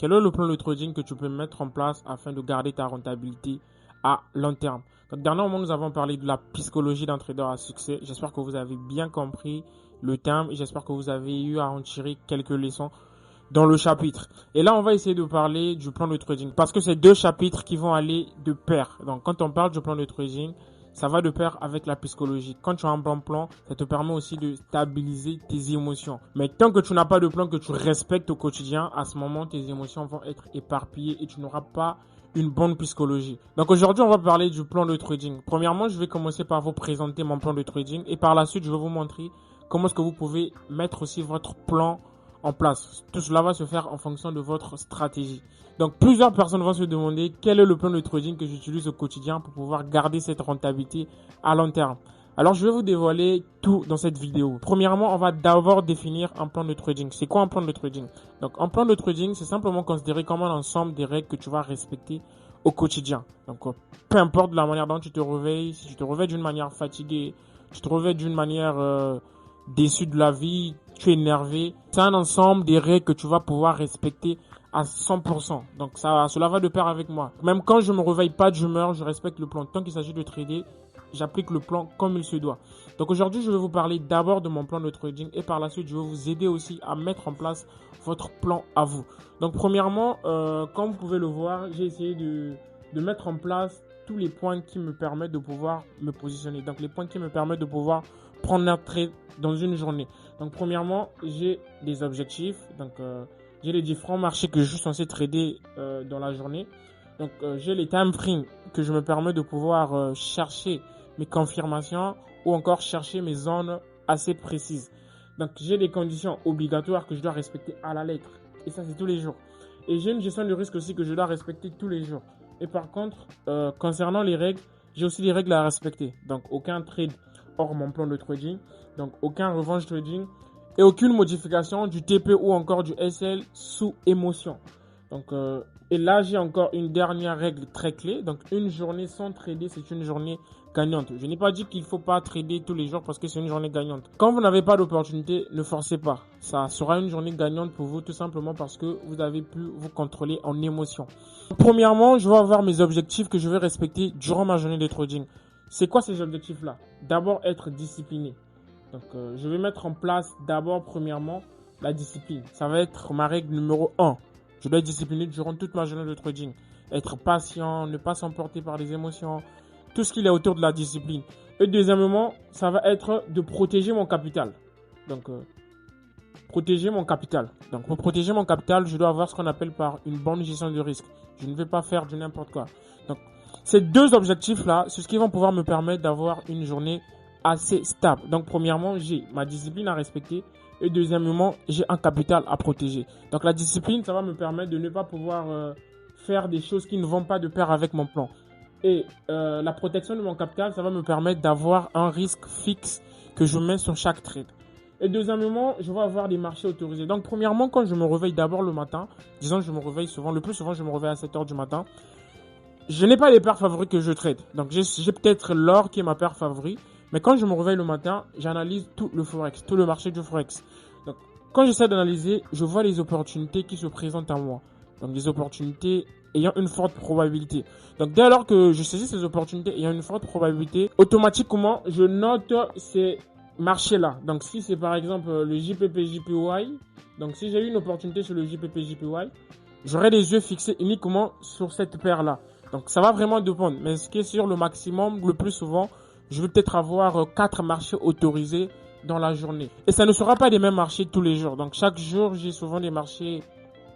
Quel est le plan de trading que tu peux mettre en place afin de garder ta rentabilité à long terme? Donc, dernièrement, nous avons parlé de la psychologie d'un trader à succès. J'espère que vous avez bien compris le terme et j'espère que vous avez eu à en tirer quelques leçons dans le chapitre. Et là, on va essayer de parler du plan de trading parce que c'est deux chapitres qui vont aller de pair. Donc, quand on parle du plan de trading, ça va de pair avec la psychologie. Quand tu as un bon plan, ça te permet aussi de stabiliser tes émotions. Mais tant que tu n'as pas de plan que tu respectes au quotidien, à ce moment, tes émotions vont être éparpillées et tu n'auras pas une bonne psychologie. Donc aujourd'hui, on va parler du plan de trading. Premièrement, je vais commencer par vous présenter mon plan de trading et par la suite, je vais vous montrer comment est-ce que vous pouvez mettre aussi votre plan en place. Tout cela va se faire en fonction de votre stratégie. Donc, plusieurs personnes vont se demander quel est le plan de trading que j'utilise au quotidien pour pouvoir garder cette rentabilité à long terme. Alors, je vais vous dévoiler tout dans cette vidéo. Premièrement, on va d'abord définir un plan de trading. C'est quoi un plan de trading? Donc, un plan de trading, c'est simplement considéré comme un ensemble des règles que tu vas respecter au quotidien. Donc, peu importe la manière dont tu te réveilles, si tu te réveilles d'une manière fatiguée, tu te réveilles d'une manière déçu de la vie, tu es énervé, c'est un ensemble des règles que tu vas pouvoir respecter à 100%. Donc cela va de pair avec moi. Même quand je me réveille pas d'humeur, je respecte le plan. Tant qu'il s'agit de trader, j'applique le plan comme il se doit. Donc aujourd'hui, je vais vous parler d'abord de mon plan de trading et par la suite, je vais vous aider aussi à mettre en place votre plan à vous. Donc premièrement, comme vous pouvez le voir, j'ai essayé de mettre en place tous les points qui me permettent de pouvoir me positionner. Donc les points qui me permettent de pouvoir prendre un trade dans une journée. Donc premièrement, j'ai des objectifs. Donc j'ai les différents marchés que je suis censé trader dans la journée. Donc j'ai les time frames que je me permets de pouvoir chercher mes confirmations ou encore chercher mes zones assez précises. Donc j'ai des conditions obligatoires que je dois respecter à la lettre. Et ça, c'est tous les jours. Et j'ai une gestion de risque aussi que je dois respecter tous les jours. Et par contre, concernant les règles, j'ai aussi des règles à respecter. Donc aucun trade hors mon plan de trading. Donc aucun revanche trading et aucune modification du TP ou encore du SL sous émotion. Donc et là j'ai encore une dernière règle très clé. Donc une journée sans trader, c'est une journée gagnante. Je n'ai pas dit qu'il ne faut pas trader tous les jours parce que c'est une journée gagnante. Quand vous n'avez pas d'opportunité, ne forcez pas. Ça sera une journée gagnante pour vous tout simplement parce que vous avez pu vous contrôler en émotion. Premièrement, je vais avoir mes objectifs que je vais respecter durant ma journée de trading. C'est quoi ces objectifs-là? D'abord, être discipliné. Donc, je vais mettre en place d'abord, premièrement, la discipline. Ça va être ma règle numéro 1. Je dois être discipliné durant toute ma journée de trading. Être patient, ne pas s'emporter par les émotions, tout ce qu'il y a autour de la discipline. Et deuxièmement, ça va être de protéger mon capital. Donc, protéger mon capital. Donc, pour protéger mon capital, je dois avoir ce qu'on appelle par une bonne gestion de risque. Je ne vais pas faire du n'importe quoi. Donc, ces deux objectifs-là, c'est ce qui vont pouvoir me permettre d'avoir une journée assez stable. Donc, premièrement, j'ai ma discipline à respecter et deuxièmement, j'ai un capital à protéger. Donc, la discipline, ça va me permettre de ne pas pouvoir faire des choses qui ne vont pas de pair avec mon plan. Et la protection de mon capital, ça va me permettre d'avoir un risque fixe que je mets sur chaque trade. Et deuxièmement, je vais avoir des marchés autorisés. Donc, premièrement, quand je me réveille d'abord le matin, disons que je me réveille souvent, le plus souvent, je me réveille à 7 heures du matin. Je n'ai pas les paires favoris que je trade. Donc, j'ai peut-être l'or qui est ma paire favori. Mais quand je me réveille le matin, j'analyse tout le Forex, tout le marché du Forex. Donc, quand j'essaie d'analyser, je vois les opportunités qui se présentent à moi. Donc, des opportunités ayant une forte probabilité. Donc, dès lors que je saisis ces opportunités ayant une forte probabilité, automatiquement, je note ces marchés-là. Donc, si c'est par exemple le JPP-JPY, donc si j'ai eu une opportunité sur le JPP-JPY, j'aurai les yeux fixés uniquement sur cette paire-là. Donc, ça va vraiment dépendre. Mais ce qui est sur le maximum, le plus souvent, je vais peut-être avoir 4 marchés autorisés dans la journée. Et ça ne sera pas les mêmes marchés tous les jours. Donc, chaque jour, j'ai souvent des marchés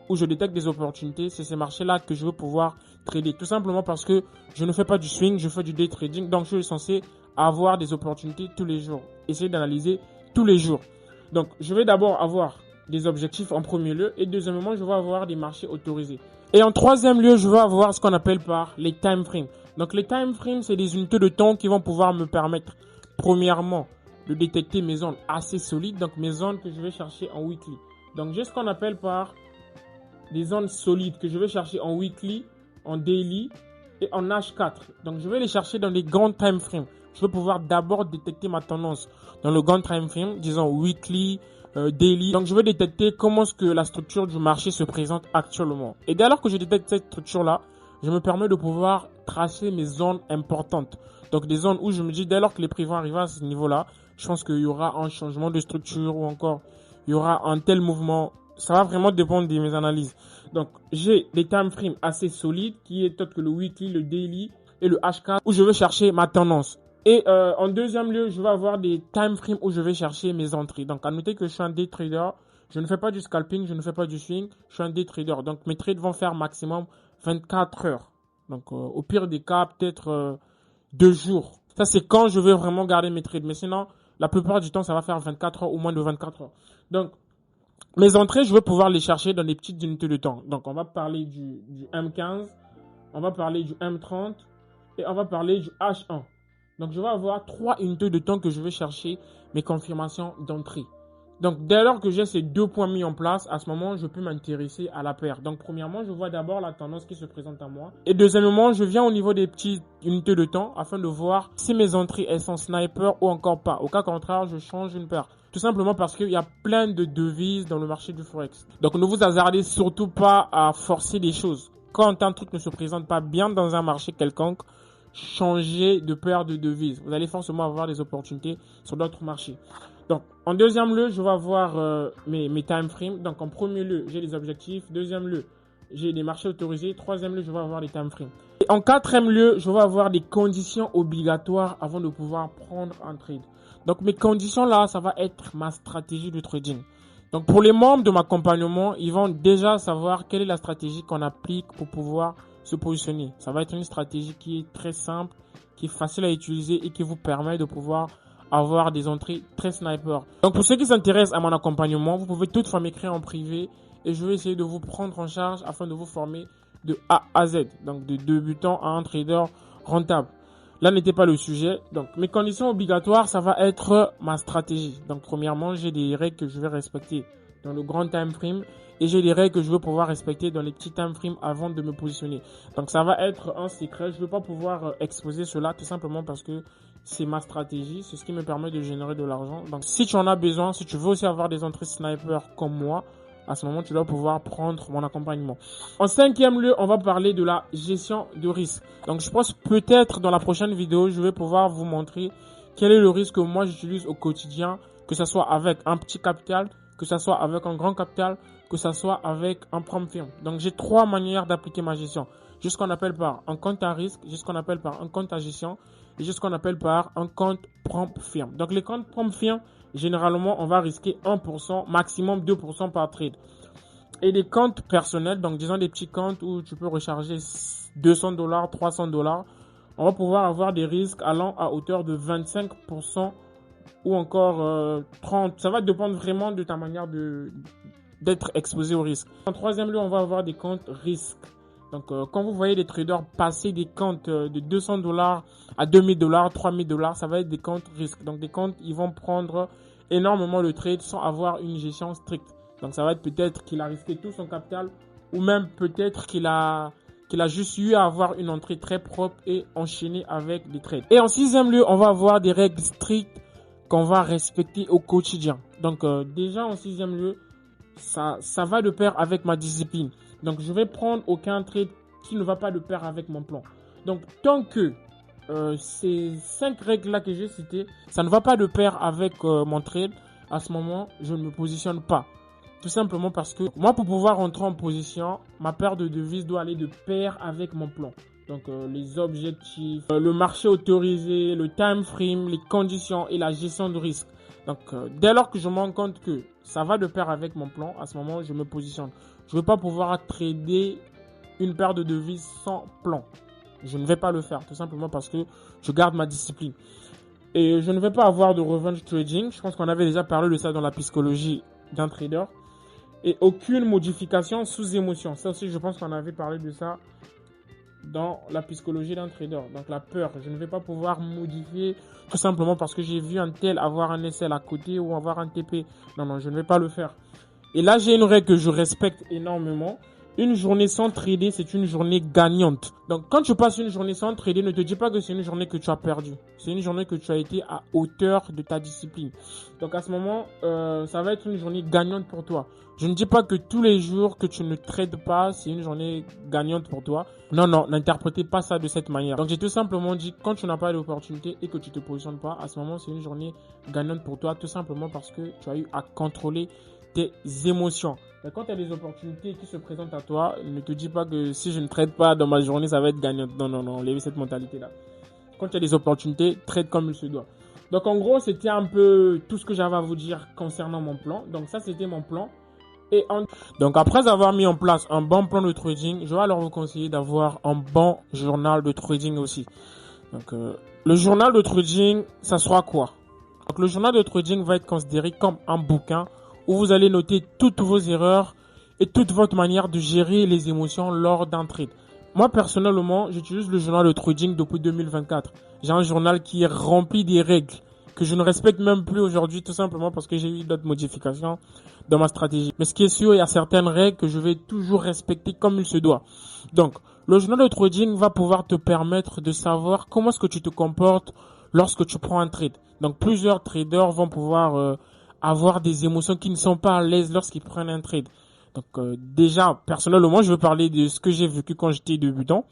où je détecte des opportunités. C'est ces marchés-là que je veux pouvoir trader. Tout simplement parce que je ne fais pas du swing, je fais du day trading. Donc, je suis censé avoir des opportunités tous les jours. Essayer d'analyser tous les jours. Donc, je vais d'abord avoir des objectifs en premier lieu. Et deuxièmement, je vais avoir des marchés autorisés. Et en troisième lieu, je vais avoir ce qu'on appelle par les time frames. Donc les time frames, c'est des unités de temps qui vont pouvoir me permettre, premièrement, de détecter mes zones assez solides. Donc mes zones que je vais chercher en weekly. Donc j'ai ce qu'on appelle par des zones solides que je vais chercher en weekly, en daily et en H4. Donc je vais les chercher dans les grands time frames. je vais pouvoir d'abord détecter ma tendance dans le grand time frame, disons weekly, daily. Donc, je vais détecter comment est-ce que la structure du marché se présente actuellement. Et dès lors que je détecte cette structure-là, je me permets de pouvoir tracer mes zones importantes. Donc, des zones où je me dis, dès lors que les prix vont arriver à ce niveau-là, je pense qu'il y aura un changement de structure ou encore il y aura un tel mouvement. Ça va vraiment dépendre de mes analyses. Donc, j'ai des time frames assez solides qui est peut-être que le weekly, le daily et le H4 où je vais chercher ma tendance. Et en deuxième lieu, je vais avoir des time frames où je vais chercher mes entrées. Donc, à noter que je suis un day trader. Je ne fais pas du scalping, je ne fais pas du swing. Je suis un day trader. Donc, mes trades vont faire maximum 24 heures. Donc, au pire des cas, peut-être 2 jours. Ça, c'est quand je veux vraiment garder mes trades. Mais sinon, la plupart du temps, ça va faire 24 heures ou moins de 24 heures. Donc, mes entrées, je vais pouvoir les chercher dans des petites unités de temps. Donc, on va parler du M15, on va parler du M30 et on va parler du H1. Donc, je vais avoir 3 unités de temps que je vais chercher mes confirmations d'entrée. Donc, dès lors que j'ai ces 2 points mis en place, à ce moment, je peux m'intéresser à la paire. Donc, premièrement, je vois d'abord la tendance qui se présente à moi. Et deuxièmement, je viens au niveau des petites unités de temps afin de voir si mes entrées, elles sont sniper ou encore pas. Au cas contraire, je change une paire. Tout simplement parce qu'il y a plein de devises dans le marché du Forex. Donc, ne vous hasardez surtout pas à forcer des choses. Quand un truc ne se présente pas bien dans un marché quelconque, changez de paire de devises. Vous allez forcément avoir des opportunités sur d'autres marchés. Donc, en deuxième lieu, je vais avoir mes time frames. Donc, en premier lieu, j'ai les objectifs. Deuxième lieu, j'ai des marchés autorisés. Troisième lieu, je vais avoir les time frames. Et en quatrième lieu, je vais avoir des conditions obligatoires avant de pouvoir prendre un trade. Donc, mes conditions là, ça va être ma stratégie de trading. Donc, pour les membres de mon accompagnement, ils vont déjà savoir quelle est la stratégie qu'on applique pour pouvoir se positionner. Ça va être une stratégie qui est très simple, qui est facile à utiliser et qui vous permet de pouvoir avoir des entrées très sniper. Donc pour ceux qui s'intéressent à mon accompagnement, vous pouvez toutefois m'écrire en privé et je vais essayer de vous prendre en charge afin de vous former de A à Z. Donc de débutant à un trader rentable. Là n'était pas le sujet. Donc mes conditions obligatoires, ça va être ma stratégie. Donc premièrement, j'ai des règles que je vais respecter dans le grand time frame et j'ai des règles que je veux pouvoir respecter dans les petits time frames avant de me positionner. Donc ça va être un secret. Je ne veux pas pouvoir exposer cela tout simplement parce que c'est ma stratégie, c'est ce qui me permet de générer de l'argent. Donc si tu en as besoin, si tu veux aussi avoir des entrées sniper comme moi, à ce moment tu dois pouvoir prendre mon accompagnement. En cinquième lieu, on va parler de la gestion de risque. Donc je pense peut-être dans la prochaine vidéo, je vais pouvoir vous montrer quel est le risque que moi j'utilise au quotidien, que ce soit avec un petit capital, que ce soit avec un grand capital, que ce soit avec un prompt firm. Donc j'ai 3 manières d'appliquer ma gestion. J'ai ce qu'on appelle par un compte à risque, j'ai ce qu'on appelle par un compte à gestion et j'ai ce qu'on appelle par un compte prompt firm. Donc les comptes prompt firm, généralement on va risquer 1%, maximum 2% par trade. Et des comptes personnels, donc disons des petits comptes où tu peux recharger $200, $300, on va pouvoir avoir des risques allant à hauteur de 25% ou encore 30%. Ça va dépendre vraiment de ta manière d'être exposé au risque. En troisième lieu, on va avoir des comptes risques. Donc, quand vous voyez des traders passer des comptes de $200 à $2000, $3000, ça va être des comptes risques. Donc, des comptes, ils vont prendre énormément le trade sans avoir une gestion stricte. Donc, ça va être peut-être qu'il a risqué tout son capital ou même peut-être qu'il a juste eu à avoir une entrée très propre et enchaîner avec des trades. Et en sixième lieu, on va avoir des règles strictes qu'on va respecter au quotidien. Donc, déjà en sixième lieu, ça va de pair avec ma discipline. Donc, je vais prendre aucun trade qui ne va pas de pair avec mon plan. Donc, tant que ces 5 règles-là que j'ai citées, ça ne va pas de pair avec mon trade, à ce moment, je ne me positionne pas. Tout simplement parce que moi, pour pouvoir rentrer en position, ma paire de devises doit aller de pair avec mon plan. Donc, les objectifs, le marché autorisé, le time frame, les conditions et la gestion de risque. Donc, dès lors que je me rends compte que ça va de pair avec mon plan, à ce moment, je me positionne. Je ne vais pas pouvoir trader une paire de devises sans plan. Je ne vais pas le faire, tout simplement parce que je garde ma discipline. Et je ne vais pas avoir de revenge trading. Je pense qu'on avait déjà parlé de ça dans la psychologie d'un trader. Et aucune modification sous émotion. Ça aussi, je pense qu'on avait parlé de ça dans la psychologie d'un trader. Donc la peur, je ne vais pas pouvoir modifier tout simplement parce que j'ai vu un tel avoir un SL à côté ou avoir un TP. Non, je ne vais pas le faire. Et là, j'ai une règle que je respecte énormément. une journée sans trader, c'est une journée gagnante. Donc, quand tu passes une journée sans trader, ne te dis pas que c'est une journée que tu as perdue. C'est une journée que tu as été à hauteur de ta discipline. Donc, à ce moment, ça va être une journée gagnante pour toi. Je ne dis pas que tous les jours que tu ne trades pas, c'est une journée gagnante pour toi. Non, n'interprétez pas ça de cette manière. Donc, j'ai tout simplement dit, quand tu n'as pas d'opportunité et que tu te positionnes pas, à ce moment, c'est une journée gagnante pour toi, tout simplement parce que tu as eu à contrôler tes émotions. Mais quand tu as des opportunités qui se présentent à toi, ne te dis pas que si je ne trade pas dans ma journée, ça va être gagnant. Non, enlevez cette mentalité-là. Quand tu as des opportunités, trade comme il se doit. Donc en gros, c'était un peu tout ce que j'avais à vous dire concernant mon plan. Donc ça, c'était mon plan. Donc après avoir mis en place un bon plan de trading, je vais alors vous conseiller d'avoir un bon journal de trading aussi. Donc le journal de trading, ça sera quoi? Donc le journal de trading va être considéré comme un bouquin où vous allez noter toutes vos erreurs et toute votre manière de gérer les émotions lors d'un trade. Moi personnellement, j'utilise le journal de trading depuis 2024. J'ai un journal qui est rempli des règles que je ne respecte même plus aujourd'hui, tout simplement parce que j'ai eu d'autres modifications dans ma stratégie. Mais ce qui est sûr, il y a certaines règles que je vais toujours respecter comme il se doit. Donc, le journal de trading va pouvoir te permettre de savoir comment est-ce que tu te comportes lorsque tu prends un trade. Donc, plusieurs traders vont pouvoir avoir des émotions qui ne sont pas à l'aise lorsqu'ils prennent un trade. Donc, déjà, personnellement, je veux parler de ce que j'ai vécu quand j'étais débutant.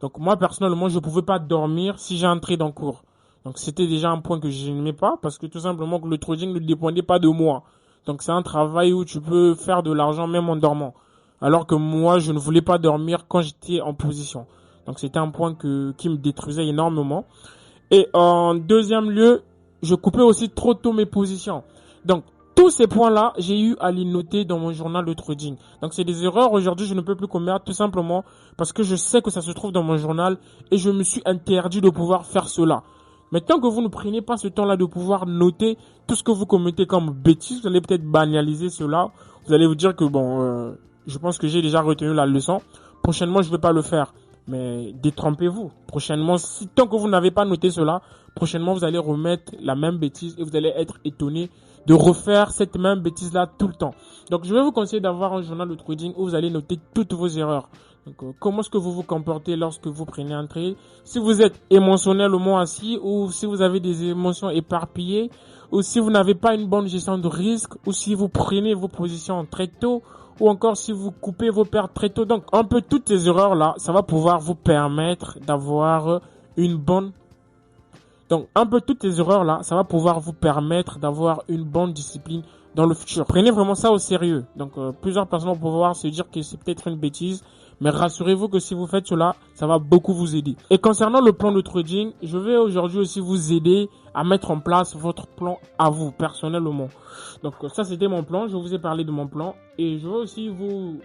Donc, moi, personnellement, je ne pouvais pas dormir si j'ai un trade en cours. Donc, c'était déjà un point que je n'aimais pas parce que tout simplement que le trading ne dépendait pas de moi. Donc, c'est un travail où tu peux faire de l'argent même en dormant. Alors que moi, je ne voulais pas dormir quand j'étais en position. Donc, c'était un point qui me détruisait énormément. Et en deuxième lieu, je coupais aussi trop tôt mes positions. Donc, tous ces points-là, j'ai eu à les noter dans mon journal de trading. Donc, c'est des erreurs aujourd'hui, je ne peux plus commettre tout simplement parce que je sais que ça se trouve dans mon journal et je me suis interdit de pouvoir faire cela. Mais tant que vous ne prenez pas ce temps-là de pouvoir noter tout ce que vous commettez comme bêtises, vous allez peut-être banaliser cela. Vous allez vous dire que je pense que j'ai déjà retenu la leçon. Prochainement, je ne vais pas le faire. Mais détrompez-vous. Prochainement, tant que vous n'avez pas noté cela, prochainement, vous allez remettre la même bêtise et vous allez être étonné de refaire cette même bêtise-là tout le temps. Donc, je vais vous conseiller d'avoir un journal de trading où vous allez noter toutes vos erreurs. Donc, comment est-ce que vous vous comportez lorsque vous prenez un trade? Si vous êtes émotionnellement assis ou si vous avez des émotions éparpillées ou si vous n'avez pas une bonne gestion de risque ou si vous prenez vos positions très tôt ou encore si vous coupez vos pertes très tôt. Donc, un peu toutes ces erreurs-là, ça va pouvoir vous permettre d'avoir une bonne... Donc, un peu toutes ces erreurs-là, ça va pouvoir vous permettre d'avoir une bonne discipline dans le futur. Prenez vraiment ça au sérieux. Donc, plusieurs personnes vont pouvoir se dire que c'est peut-être une bêtise, mais rassurez-vous que si vous faites cela, ça va beaucoup vous aider. Et concernant le plan de trading, je vais aujourd'hui aussi vous aider à mettre en place votre plan à vous, personnellement. Donc, ça, c'était mon plan. Je vous ai parlé de mon plan. Et je vais aussi vous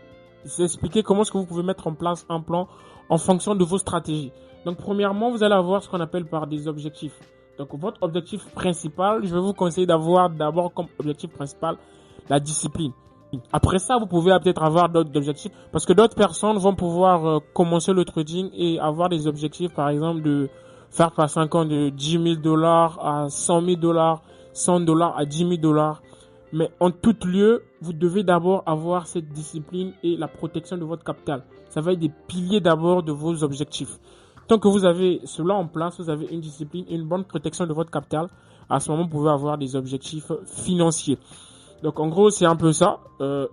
expliquer comment est-ce que vous pouvez mettre en place un plan en fonction de vos stratégies. Donc, premièrement, vous allez avoir ce qu'on appelle par des objectifs. Donc, votre objectif principal, je vais vous conseiller d'avoir d'abord comme objectif principal la discipline. Après ça, vous pouvez peut-être avoir d'autres objectifs parce que d'autres personnes vont pouvoir commencer le trading et avoir des objectifs, par exemple, de faire passer un compte de $10,000 à $100,000, $100 à $10,000. Mais en tout lieu, vous devez d'abord avoir cette discipline et la protection de votre capital. Ça va être des piliers d'abord de vos objectifs. Tant que vous avez cela en place, vous avez une discipline et une bonne protection de votre capital. À ce moment, vous pouvez avoir des objectifs financiers. Donc, en gros, c'est un peu ça.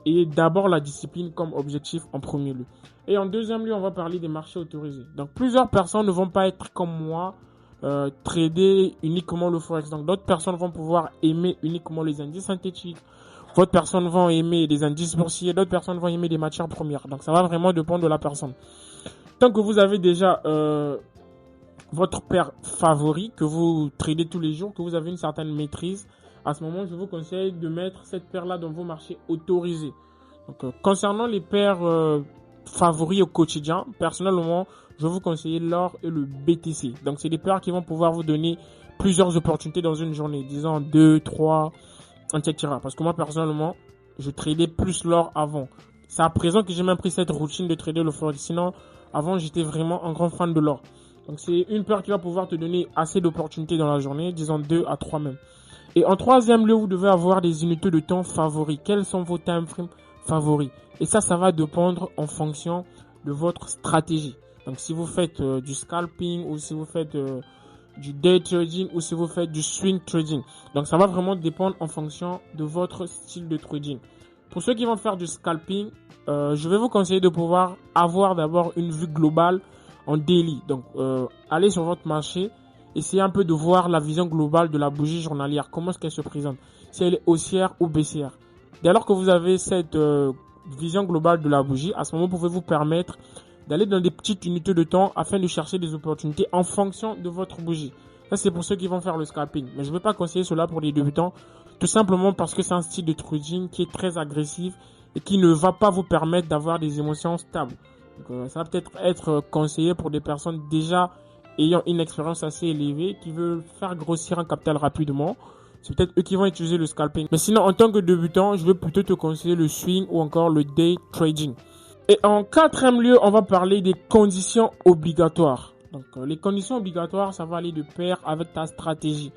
Et d'abord, la discipline comme objectif en premier lieu. Et en deuxième lieu, on va parler des marchés autorisés. Donc, plusieurs personnes ne vont pas être comme moi, trader uniquement le forex. Donc, d'autres personnes vont pouvoir aimer uniquement les indices synthétiques. D'autres personnes vont aimer des indices boursiers. D'autres personnes vont aimer des matières premières. Donc, ça va vraiment dépendre de la personne. Tant que vous avez déjà votre paire favori, que vous tradez tous les jours, que vous avez une certaine maîtrise, à ce moment, je vous conseille de mettre cette paire-là dans vos marchés autorisés. Donc, concernant les paires favoris au quotidien, personnellement, je vous conseille l'or et le BTC. Donc, c'est des paires qui vont pouvoir vous donner plusieurs opportunités dans une journée, disons 2, 3, etc. Parce que moi, personnellement, je tradais plus l'or avant. C'est à présent que j'ai même pris cette routine de trader le forex. Sinon, avant, j'étais vraiment un grand fan de l'or. Donc, c'est une paire qui va pouvoir te donner assez d'opportunités dans la journée, disons 2 à 3 même. Et en troisième lieu, vous devez avoir des unités de temps favoris. Quels sont vos time frames favoris. Et ça va dépendre en fonction de votre stratégie. Donc si vous faites du scalping ou si vous faites du day trading ou si vous faites du swing trading. Donc ça va vraiment dépendre en fonction de votre style de trading. Pour ceux qui vont faire du scalping, je vais vous conseiller de pouvoir avoir d'abord une vue globale en daily. Donc allez sur votre marché, essayez un peu de voir la vision globale de la bougie journalière. Comment est-ce qu'elle se présente? Si elle est haussière ou baissière. Dès lors que vous avez cette vision globale de la bougie, à ce moment, vous pouvez vous permettre d'aller dans des petites unités de temps afin de chercher des opportunités en fonction de votre bougie. Ça, c'est pour ceux qui vont faire le scalping. Mais je ne vais pas conseiller cela pour les débutants, tout simplement parce que c'est un style de trading qui est très agressif et qui ne va pas vous permettre d'avoir des émotions stables. Donc, ça va peut-être être conseillé pour des personnes déjà ayant une expérience assez élevée qui veulent faire grossir un capital rapidement. C'est peut-être eux qui vont utiliser le scalping. Mais sinon, en tant que débutant, je vais plutôt te conseiller le swing ou encore le day trading. Et en quatrième lieu, on va parler des conditions obligatoires. Donc, les conditions obligatoires, ça va aller de pair avec ta stratégie.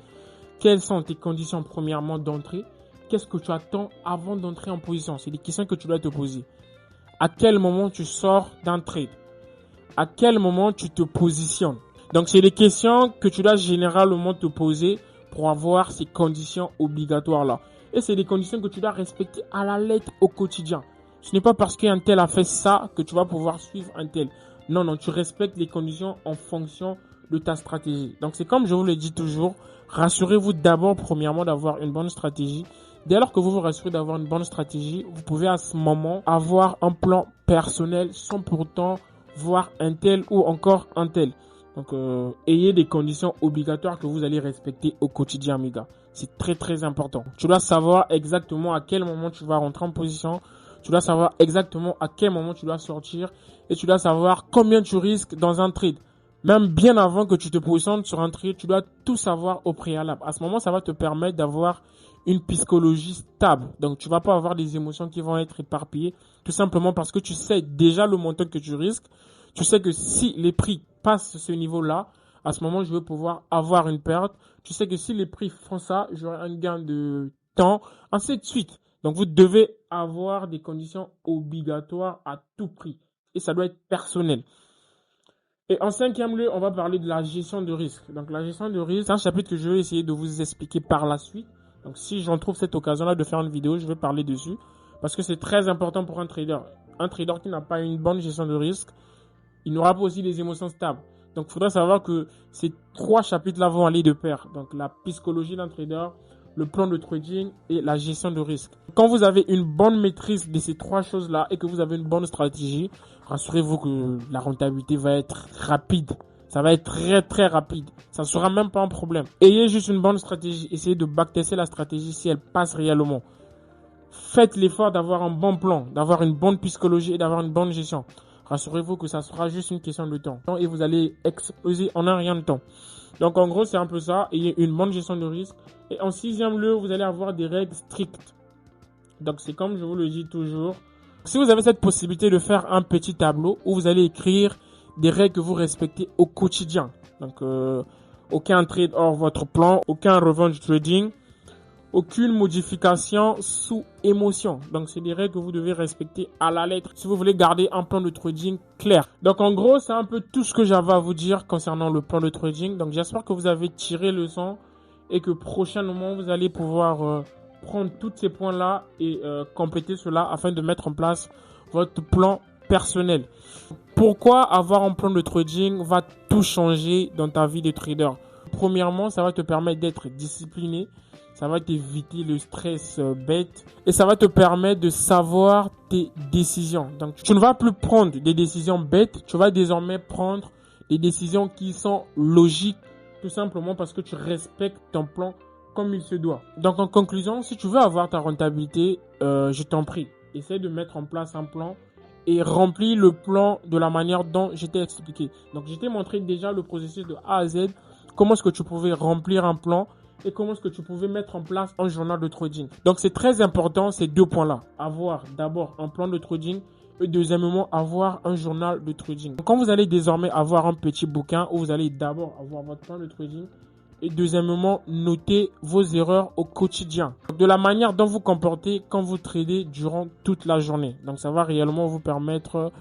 Quelles sont tes conditions premièrement d'entrée? Qu'est-ce que tu attends avant d'entrer en position? C'est des questions que tu dois te poser. À quel moment tu sors d'un trade? À quel moment tu te positionnes? Donc, c'est des questions que tu dois généralement te poser pour avoir ces conditions obligatoires-là. Et c'est des conditions que tu dois respecter à la lettre au quotidien. Ce n'est pas parce qu'un tel a fait ça que tu vas pouvoir suivre un tel. Non, tu respectes les conditions en fonction de ta stratégie. Donc, c'est comme je vous le dis toujours, rassurez-vous d'abord, premièrement, d'avoir une bonne stratégie. Dès lors que vous vous rassurez d'avoir une bonne stratégie, vous pouvez à ce moment avoir un plan personnel sans pourtant voir un tel ou encore un tel. Donc, ayez des conditions obligatoires que vous allez respecter au quotidien, mes gars. C'est très, très important. Tu dois savoir exactement à quel moment tu vas rentrer en position. Tu dois savoir exactement à quel moment tu dois sortir. Et tu dois savoir combien tu risques dans un trade. Même bien avant que tu te positionnes sur un trade, tu dois tout savoir au préalable. À ce moment, ça va te permettre d'avoir une psychologie stable. Donc, tu vas pas avoir des émotions qui vont être éparpillées. Tout simplement parce que tu sais déjà le montant que tu risques. Tu sais que si les prix passent ce niveau-là, à ce moment, je vais pouvoir avoir une perte. Tu sais que si les prix font ça, j'aurai un gain de temps, ainsi de suite. Donc, vous devez avoir des conditions obligatoires à tout prix. Et ça doit être personnel. Et en cinquième lieu, on va parler de la gestion de risque. Donc, la gestion de risque, c'est un chapitre que je vais essayer de vous expliquer par la suite. Donc, si j'en trouve cette occasion-là de faire une vidéo, je vais parler dessus. Parce que c'est très important pour un trader. Un trader qui n'a pas une bonne gestion de risque, il n'aura pas aussi des émotions stables. Donc, il faudra savoir que ces trois chapitres-là vont aller de pair. Donc, la psychologie d'un trader, le plan de trading et la gestion de risque. Quand vous avez une bonne maîtrise de ces trois choses-là et que vous avez une bonne stratégie, rassurez-vous que la rentabilité va être rapide. Ça va être très très rapide. Ça ne sera même pas un problème. Ayez juste une bonne stratégie. Essayez de backtester la stratégie si elle passe réellement. Faites l'effort d'avoir un bon plan, d'avoir une bonne psychologie et d'avoir une bonne gestion. Rassurez-vous que ça sera juste une question de temps. Et vous allez exploser en un rien de temps. Donc en gros, c'est un peu ça. Ayez une bonne gestion de risque. Et en sixième lieu, vous allez avoir des règles strictes. Donc c'est comme je vous le dis toujours. Si vous avez cette possibilité de faire un petit tableau où vous allez écrire des règles que vous respectez au quotidien. Donc aucun trade hors votre plan, aucun revenge trading, aucune modification sous émotion. Donc, c'est des règles que vous devez respecter à la lettre si vous voulez garder un plan de trading clair. Donc, en gros, c'est un peu tout ce que j'avais à vous dire concernant le plan de trading. Donc, j'espère que vous avez tiré le son et que prochainement, vous allez pouvoir prendre tous ces points-là et compléter cela afin de mettre en place votre plan personnel. Pourquoi avoir un plan de trading va tout changer dans ta vie de trader? Premièrement, ça va te permettre d'être discipliné. Ça va t'éviter le stress bête et ça va te permettre de savoir tes décisions. Donc, tu ne vas plus prendre des décisions bêtes, tu vas désormais prendre des décisions qui sont logiques, tout simplement parce que tu respectes ton plan comme il se doit. Donc, en conclusion, si tu veux avoir ta rentabilité, je t'en prie, essaie de mettre en place un plan et remplis le plan de la manière dont je t'ai expliqué. Donc, je t'ai montré déjà le processus de A à Z, comment est-ce que tu pouvais remplir un plan et comment est-ce que tu pouvais mettre en place un journal de trading. Donc, c'est très important ces deux points-là. Avoir d'abord un plan de trading et deuxièmement, avoir un journal de trading. Donc, quand vous allez désormais avoir un petit bouquin où vous allez d'abord avoir votre plan de trading Et deuxièmement, notez vos erreurs au quotidien. De la manière dont vous comportez quand vous tradez durant toute la journée. Donc ça va réellement vous permettre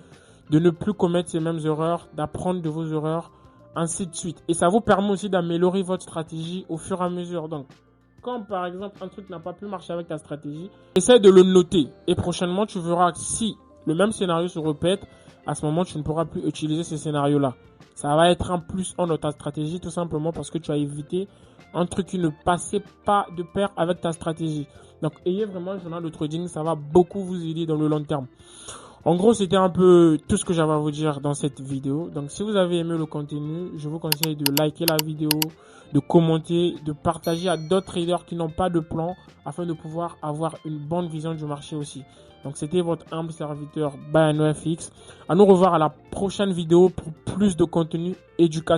de ne plus commettre ces mêmes erreurs, d'apprendre de vos erreurs, ainsi de suite. Et ça vous permet aussi d'améliorer votre stratégie au fur et à mesure. Donc, quand par exemple un truc n'a pas pu marcher avec ta stratégie, essaie de le noter. Et prochainement, tu verras que si le même scénario se répète, à ce moment, tu ne pourras plus utiliser ce scénario-là. Ça va être un plus en dans ta stratégie, tout simplement parce que tu as évité un truc qui ne passait pas de pair avec ta stratégie. Donc, ayez vraiment un journal de trading, ça va beaucoup vous aider dans le long terme. En gros, c'était un peu tout ce que j'avais à vous dire dans cette vidéo. Donc, si vous avez aimé le contenu, je vous conseille de liker la vidéo, de commenter, de partager à d'autres traders qui n'ont pas de plan afin de pouvoir avoir une bonne vision du marché aussi. Donc, c'était votre humble serviteur ByNoFX. À nous revoir à la prochaine vidéo pour plus de contenu éducatif.